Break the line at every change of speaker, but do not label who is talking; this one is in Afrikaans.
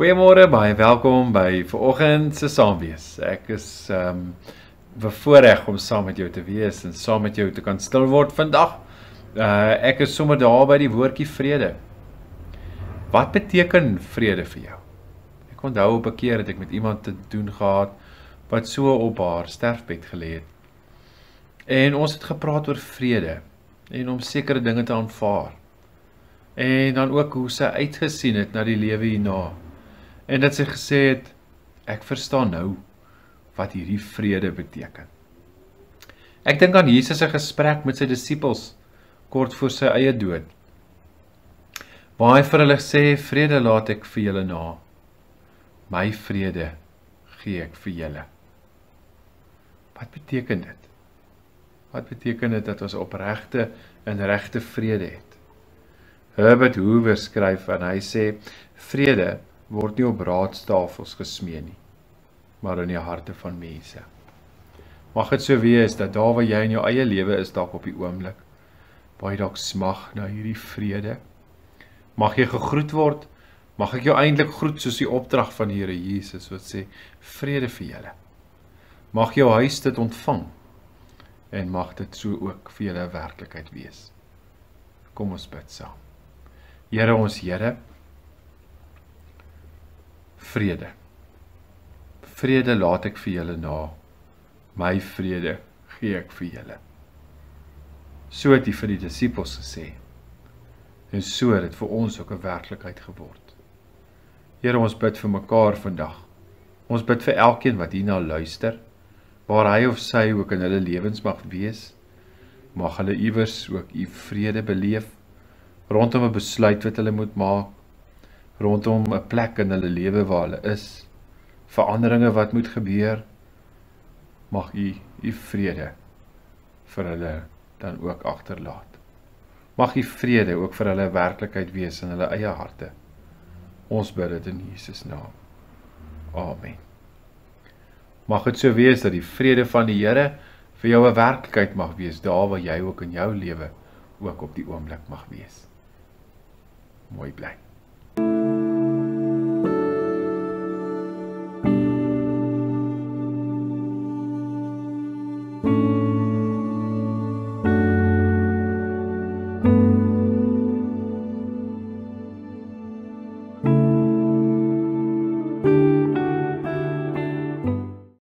Goeiemôre, baie welkom by vanoggend se saamwees. Ek is bevoorreg om saam met jou te wees en saam met jou te kan stil word vandag. Ek is sommer daar by die woordjie vrede. Wat beteken vrede vir jou? Ek onthou op 'n keer het ek met iemand te doen gehad wat so op haar sterfbed gelê het. En ons het gepraat oor vrede en om sekere dinge te aanvaar. En dan ook hoe sy uitgesien het na die lewe hierna. En dat sy gesê het, ek verstaan nou wat hierdie vrede beteken. Ek dink aan Jesus se gesprek met sy disippels kort voor sy eie dood. Waar hy vir hulle sê, vrede laat ek vir julle na. My vrede gee ek vir julle. Wat beteken dit? Wat beteken dit dat ons opregte en regte vrede het? Herbert Hoover skryf en hy sê, vrede word nie op raadstafels gesmee nie, maar in die harte van mense. Mag dit so wees dat daar waar jy in jou eie lewe is dalk op die oomblik, waar jy dalk smag na hierdie vrede, mag jy gegroet word, mag ek jou eintlik groet soos die opdrag van die Here Jesus wat sê, vrede vir julle. Mag jou huis dit ontvang, en mag dit so ook vir julle werklikheid wees. Kom ons bid saam. Here ons Here, vrede. Vrede laat ek vir julle na. My vrede gee ek vir julle. So het hy vir die disippels gesê. En so het dit vir ons ook 'n werklikheid geword. Here, ons bid vir mekaar vandag. Ons bid vir elkeen wat hierna luister, waar hy of sy ook in hulle lewens mag wees, mag hulle iewers ook u vrede beleef, rondom 'n besluit wat hulle moet maak, rondom 'n plek in hulle lewe waar hulle is, veranderinge wat moet gebeur, mag u vrede vir hulle dan ook agterlaat. Mag u vrede ook vir hulle werklikheid wees in hulle eie harte. Ons bid dit in Jesus naam. Amen. Mag dit so wees dat die vrede van die Here vir jou 'n werklikheid mag wees, daar waar jy ook in jou lewe ook op die oomblik mag wees. Mooi bly.